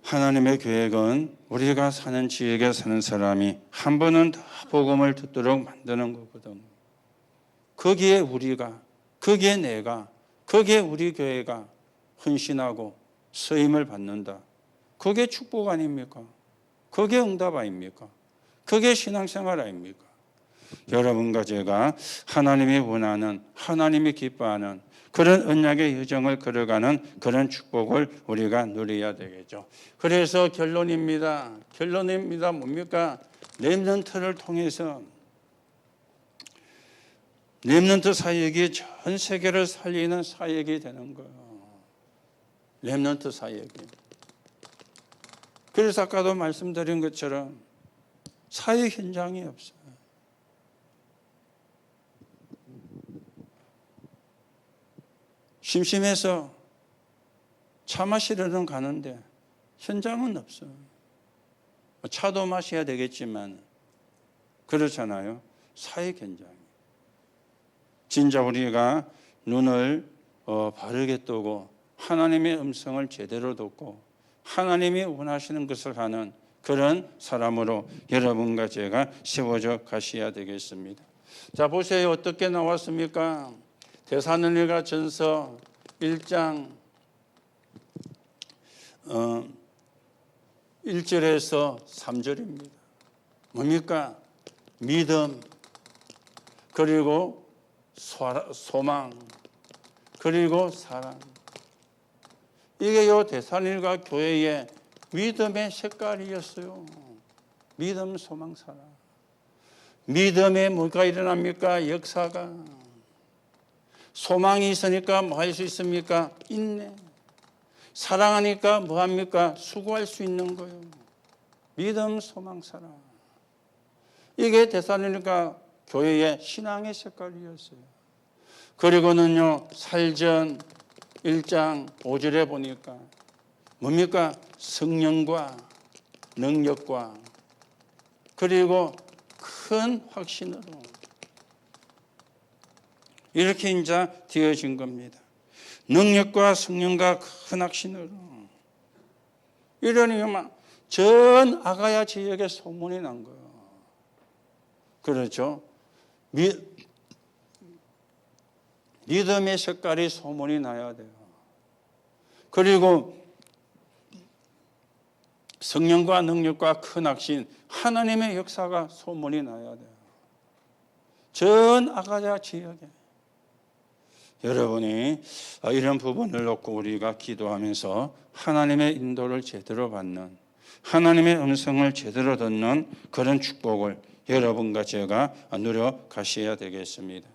하나님의 계획은 우리가 사는 지역에 사는 사람이 한 번은 다 복음을 듣도록 만드는 거거든. 거기에 우리가, 거기에 내가, 거기에 우리 교회가 헌신하고 쓰임을 받는다. 그게 축복 아닙니까? 그게 응답 아닙니까? 그게 신앙생활 아닙니까? 여러분과 제가 하나님이 원하는, 하나님이 기뻐하는 그런 언약의 여정을 걸어가는 그런 축복을 우리가 누려야 되겠죠. 그래서 결론입니다. 뭡니까? 렘넌트를 통해서 렘넌트 사역이 전 세계를 살리는 사역이 되는 거예요. 렘넌트 사역이. 그래서 아까도 말씀드린 것처럼 사역 현장이 없어요. 심심해서 차 마시러는 가는데 현장은 없어요. 차도 마셔야 되겠지만 그렇잖아요. 사역 현장. 진짜 우리가 눈을 바르게 뜨고 하나님의 음성을 제대로 듣고 하나님이 원하시는 것을 하는 그런 사람으로 여러분과 제가 세워져 가셔야 되겠습니다. 자, 보세요. 어떻게 나왔습니까? 데살로니가 전서 1장 1절에서 3절입니다. 뭡니까? 믿음, 그리고 소망, 그리고 사랑. 이게 요 데살로니가 교회의 믿음의 색깔이었어요. 믿음, 소망, 사랑. 믿음에 뭐가 일어납니까? 역사가. 소망이 있으니까 뭐 할 수 있습니까? 인내. 사랑하니까 뭐 합니까? 수고할 수 있는 거예요. 믿음, 소망, 사랑. 이게 데살로니가 교회의 신앙의 색깔이었어요. 그리고는요, 살전 1장 5절에 보니까 뭡니까? 성령과 능력과 그리고 큰 확신으로 이렇게 이제 되어진 겁니다. 능력과 성령과 큰 확신으로. 이러니 전 아가야 지역에 소문이 난 거예요. 그렇죠? 믿음의 색깔이 소문이 나야 돼요. 그리고 성령과 능력과 큰 확신, 하나님의 역사가 소문이 나야 돼요. 전 아가야 지역에. 여러분이 이런 부분을 놓고 우리가 기도하면서 하나님의 인도를 제대로 받는, 하나님의 음성을 제대로 듣는 그런 축복을 여러분과 제가 누려 가셔야 되겠습니다.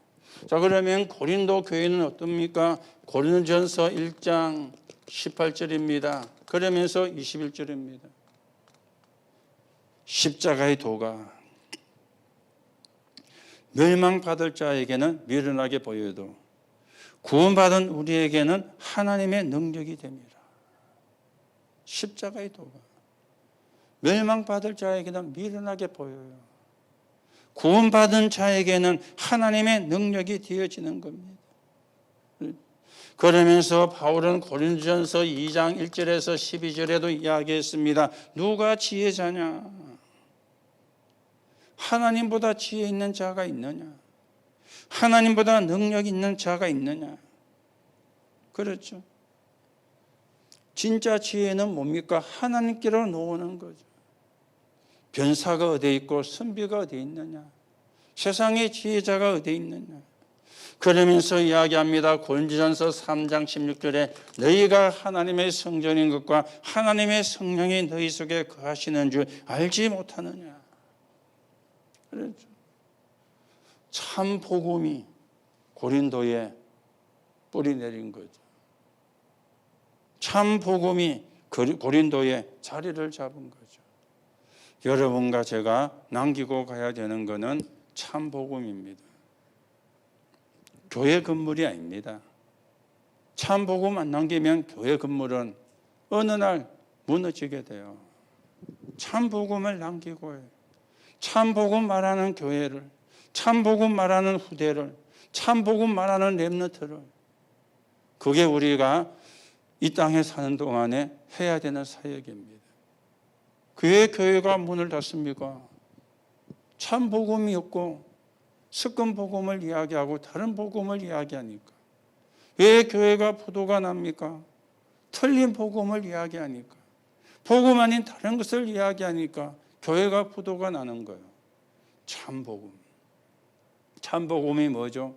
자, 그러면 고린도 교회는 어떻습니까? 고린도전서 1장 18절입니다. 그러면서 21절입니다. 십자가의 도가 멸망받을 자에게는 미련하게 보여도 구원받은 우리에게는 하나님의 능력이 됩니다. 십자가의 도가 멸망받을 자에게는 미련하게 보여요. 구원받은 자에게는 하나님의 능력이 되어지는 겁니다. 그러면서 바울은 고린도전서 2장 1절에서 12절에도 이야기했습니다. 누가 지혜자냐? 하나님보다 지혜 있는 자가 있느냐? 하나님보다 능력 있는 자가 있느냐? 그렇죠. 진짜 지혜는 뭡니까? 하나님께로 놓는 거죠. 변사가 어디에 있고 선비가 어디에 있느냐? 세상의 지혜자가 어디에 있느냐? 그러면서 이야기합니다. 고린도전서 3장 16절에 너희가 하나님의 성전인 것과 하나님의 성령이 너희 속에 거하시는 줄 알지 못하느냐? 그렇죠. 참 복음이 고린도에 뿌리 내린 거죠. 참 복음이 고린도에 자리를 잡은 거죠. 여러분과 제가 남기고 가야 되는 것은 참 복음입니다. 교회 건물이 아닙니다. 참 복음 안 남기면 교회 건물은 어느 날 무너지게 돼요. 참 복음을 남기고 해요. 참 복음 말하는 교회를, 참 복음 말하는 후대를, 참 복음 말하는 렘넌트를, 그게 우리가 이 땅에 사는 동안에 해야 되는 사역입니다. 왜 교회가 문을 닫습니까? 참 복음이 없고 습관 복음을 이야기하고 다른 복음을 이야기하니까. 왜 교회가 부도가 납니까? 틀린 복음을 이야기하니까. 복음 아닌 다른 것을 이야기하니까 교회가 부도가 나는 거예요. 참 복음. 참 복음이 뭐죠?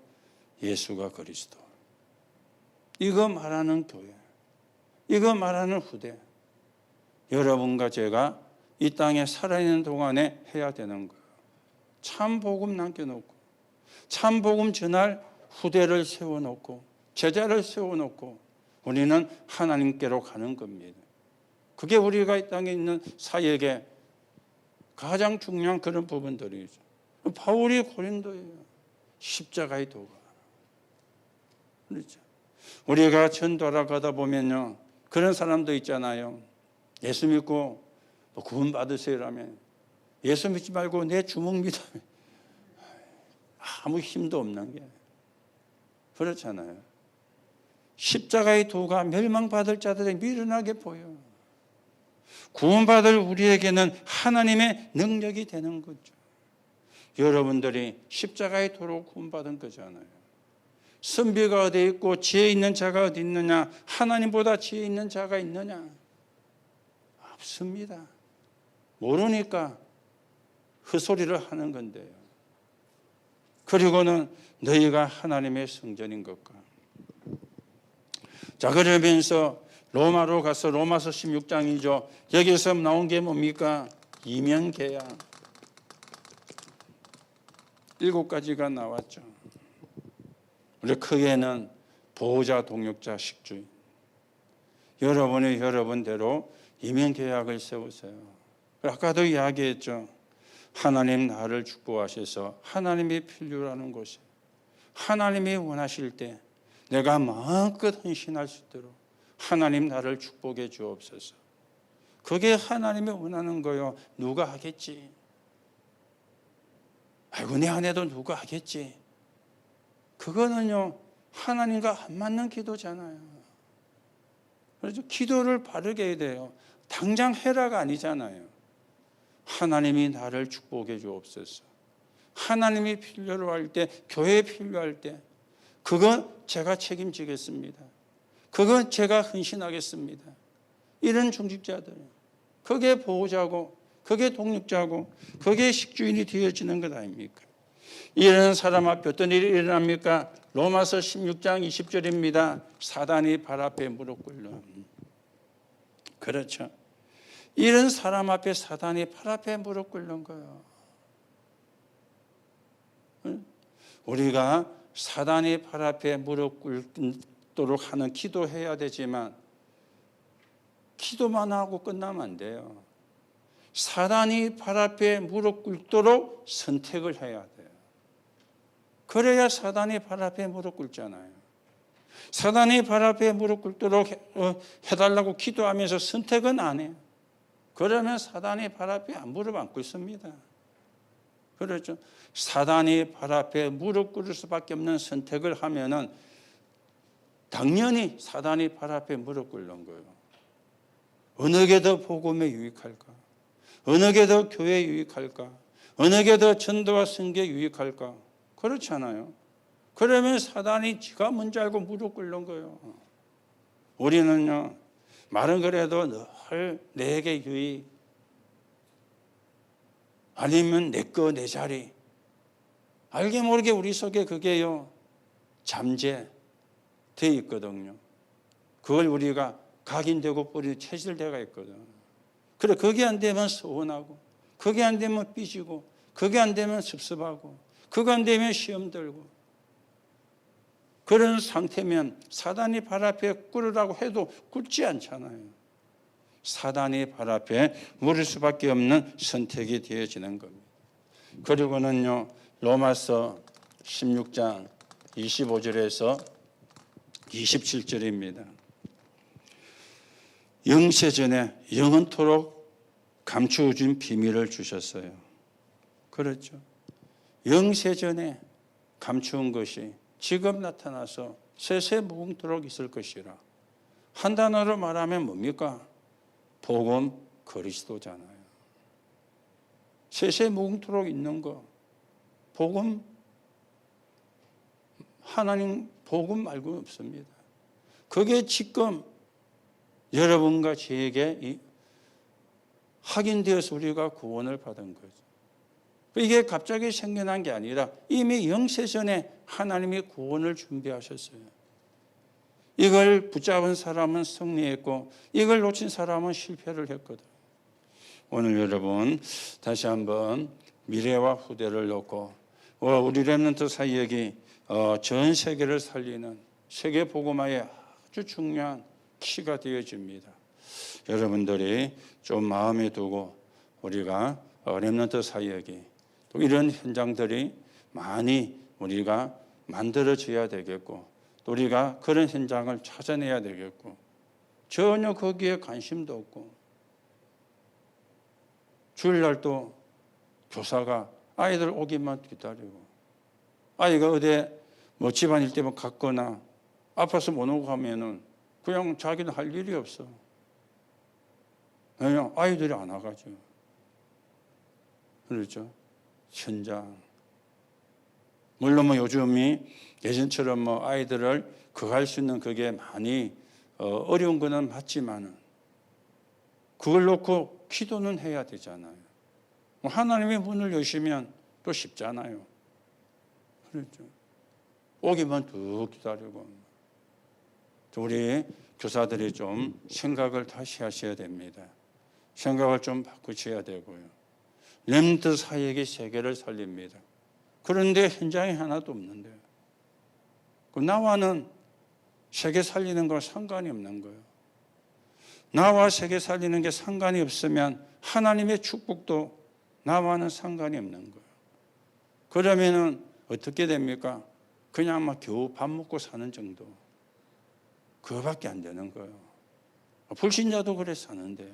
예수가 그리스도. 이거 말하는 교회. 이거 말하는 후대. 여러분과 제가 이 땅에 살아있는 동안에 해야 되는 거예요. 참 복음 남겨놓고, 참 복음 전할 후대를 세워놓고, 제자를 세워놓고 우리는 하나님께로 가는 겁니다. 그게 우리가 이 땅에 있는 사역의 가장 중요한 그런 부분들이죠. 바울이 고린도예요. 십자가의 도가. 그렇죠. 우리가 전도하러 보면요, 그런 사람도 있잖아요. 예수 믿고 구원 받으세요라면 예수 믿지 말고 내 주먹 믿으면 아무 힘도 없는 게 그렇잖아요. 십자가의 도가 멸망받을 자들에게 미련하게 보여. 구원받을 우리에게는 하나님의 능력이 되는 거죠. 여러분들이 십자가의 도로 구원받은 거잖아요. 선비가 어디 있고 지혜 있는 자가 어디 있느냐? 하나님보다 지혜 있는 자가 있느냐? 없습니다. 모르니까 헛소리를 하는 건데요. 그리고는 너희가 하나님의 성전인 것과. 자, 그러면서 로마로 가서 로마서 16장이죠. 여기서 나온 게 뭡니까? 이면계약. 7가지가 나왔죠. 우리 크게는 보호자, 동역자, 식주인. 여러분이 여러분대로 이면계약을 세우세요. 아까도 이야기했죠. 하나님 나를 축복하셔서 하나님이 필요로 곳이, 하나님이 원하실 때 내가 마음껏 헌신할 수 있도록 하나님 나를 축복해 주옵소서. 그게 하나님이 원하는 거요. 누가 하겠지? 아이고 내 아내도 누가 하겠지? 그거는요 하나님과 안 맞는 기도잖아요. 그래서 기도를 바르게 해야 돼요. 당장 해라가 아니잖아요. 하나님이 나를 축복해 주옵소서. 하나님이 필요로 할 때, 교회에 필요할 때 그건 제가 책임지겠습니다. 그건 제가 헌신하겠습니다. 이런 중직자들 그게 보호자고 그게 독립자고 그게 식주인이 되어지는 것 아닙니까? 이런 사람 앞에 어떤 일이 일어납니까? 로마서 16장 20절입니다. 사단이 발 앞에 무릎 꿇는. 그렇죠. 이런 사람 앞에 사단이 발 앞에 무릎 꿇는 거예요. 우리가 사단이 발 앞에 무릎 꿇도록 하는 기도해야 되지만 기도만 하고 끝나면 안 돼요. 사단이 발 앞에 무릎 꿇도록 선택을 해야 돼요. 그래야 사단이 발 앞에 무릎 꿇잖아요. 사단이 발 앞에 무릎 꿇도록 해달라고 기도하면서 선택은 안 해요. 그러면 사단이 발 앞에 무릎 안 꿇습니다. 그렇죠. 사단이 발 앞에 무릎 꿇을 수밖에 없는 선택을 하면은 당연히 사단이 발 앞에 무릎 꿇는 거예요. 어느 게 더 복음에 유익할까? 어느 게 더 교회에 유익할까? 어느 게 더 전도와 선교에 유익할까? 그렇잖아요. 그러면 사단이 지가 뭔지 알고 무릎 꿇는 거예요. 우리는요, 말은 그래도 늘 내게 유익, 아니면 내 거, 내 자리. 알게 모르게 우리 속에 그게요, 잠재되어 있거든요. 그걸 우리가 각인되고 뿌리 체질되어 있거든. 그래, 그게 안 되면 서운하고, 그게 안 되면 삐지고, 그게 안 되면 섭섭하고, 그거 안 되면 시험 들고. 그런 상태면 사단이 발 앞에 꿇으라고 해도 꿇지 않잖아요. 사단이 발 앞에 물을 수밖에 없는 선택이 되어지는 겁니다. 그리고는요, 로마서 16장 25절에서 27절입니다. 영세전에 영원토록 감추어준 비밀을 주셨어요. 그렇죠. 영세전에 감추은 것이 지금 나타나서 세세무궁토록 있을 것이라. 한 단어로 말하면 뭡니까? 복음 그리스도잖아요. 세세무궁토록 있는 거. 복음, 하나님 복음 말고는 없습니다. 그게 지금 여러분과 저에게 확인되어서 우리가 구원을 받은 거죠. 이게 갑자기 생겨난 게 아니라 이미 영세전에 하나님이 구원을 준비하셨어요. 이걸 붙잡은 사람은 승리했고 이걸 놓친 사람은 실패를 했거든. 오늘 여러분 다시 한번 미래와 후대를 놓고 우리 렘넌트 사역이 전 세계를 살리는 세계 복음화에 아주 중요한 키가 되어집니다. 여러분들이 좀 마음에 두고 우리가 렘넌트 사역이 또 이런 현장들이 많이 우리가 만들어져야 되겠고 또 우리가 그런 현장을 찾아내야 되겠고 전혀 거기에 관심도 없고 주일날도 교사가 아이들 오기만 기다리고 아이가 어디 뭐 집안일 때문에 갔거나 아파서 못 오고 하면은 그냥 자기는 할 일이 없어. 그냥 아이들이 안 와가지고. 그렇죠. 현장. 물론 뭐 요즘이 예전처럼 뭐 아이들을 그할 수 있는 그게 많이 어려운 거는 맞지만은 그걸 놓고 기도는 해야 되잖아요. 뭐 하나님의 문을 여시면 또 쉽잖아요. 그렇죠. 오기만 쭉 기다리고. 우리 교사들이 좀 생각을 다시 하셔야 됩니다. 생각을 좀 바꾸셔야 되고요. 렘넌트 사역이 세계를 살립니다. 그런데 현장이 하나도 없는데요. 나와는 세계 살리는 거 상관이 없는 거예요. 나와 세계 살리는 게 상관이 없으면 하나님의 축복도 나와는 상관이 없는 거예요. 그러면은 어떻게 됩니까? 그냥 막 겨우 밥 먹고 사는 정도. 그거밖에 안 되는 거예요. 불신자도 그래 사는데요.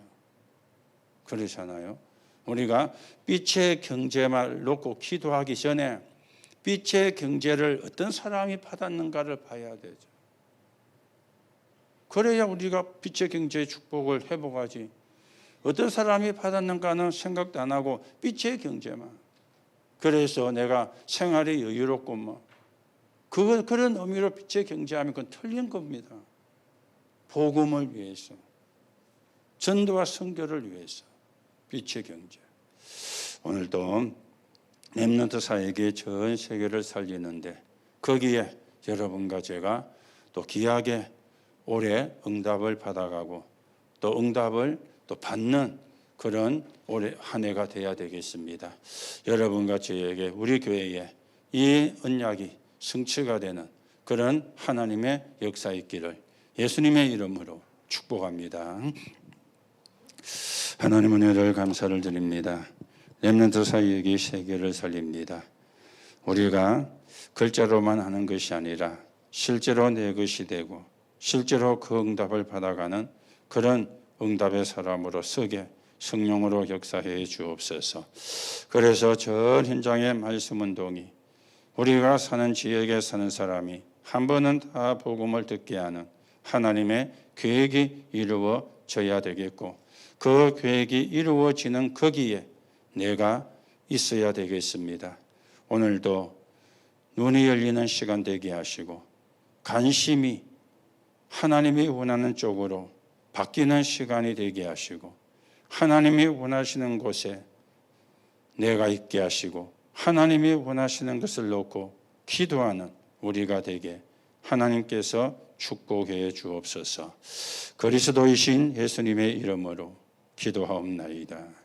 그러잖아요. 우리가 빛의 경제만 놓고 기도하기 전에 빛의 경제를 어떤 사람이 받았는가를 봐야 되죠. 그래야 우리가 빛의 경제의 축복을 회복하지. 어떤 사람이 받았는가는 생각도 안 하고 빛의 경제만. 그래서 내가 생활이 여유롭고 뭐 그런 의미로 빛의 경제하면 그건 틀린 겁니다. 복음을 위해서. 전도와 선교를 위해서 빛의 경제. 오늘도 렘넌트 사역이 전 세계를 살리는데 거기에 여러분과 제가 또 귀하게 올해 응답을 받아가고 또 응답을 또 받는 그런 올해 한 해가 돼야 되겠습니다. 여러분과 저에게 우리 교회에 이 언약이 성취가 되는 그런 하나님의 역사 있기를 예수님의 이름으로 축복합니다. 하나님 은혜를 감사를 드립니다. 렘넌트 사역이 세계를 살립니다. 우리가 글자로만 하는 것이 아니라 실제로 내 것이 되고 실제로 그 응답을 받아가는 그런 응답의 사람으로 서게 성령으로 역사해 주옵소서. 그래서 전 현장의 말씀 운동이 우리가 사는 지역에 사는 사람이 한 번은 다 복음을 듣게 하는 하나님의 계획이 이루어져야 되겠고 그 계획이 이루어지는 거기에 내가 있어야 되겠습니다. 오늘도 눈이 열리는 시간 되게 하시고 관심이 하나님이 원하는 쪽으로 바뀌는 시간이 되게 하시고 하나님이 원하시는 곳에 내가 있게 하시고 하나님이 원하시는 것을 놓고 기도하는 우리가 되게 하나님께서 축복해 주옵소서. 그리스도이신 예수님의 이름으로 기도하옵나이다.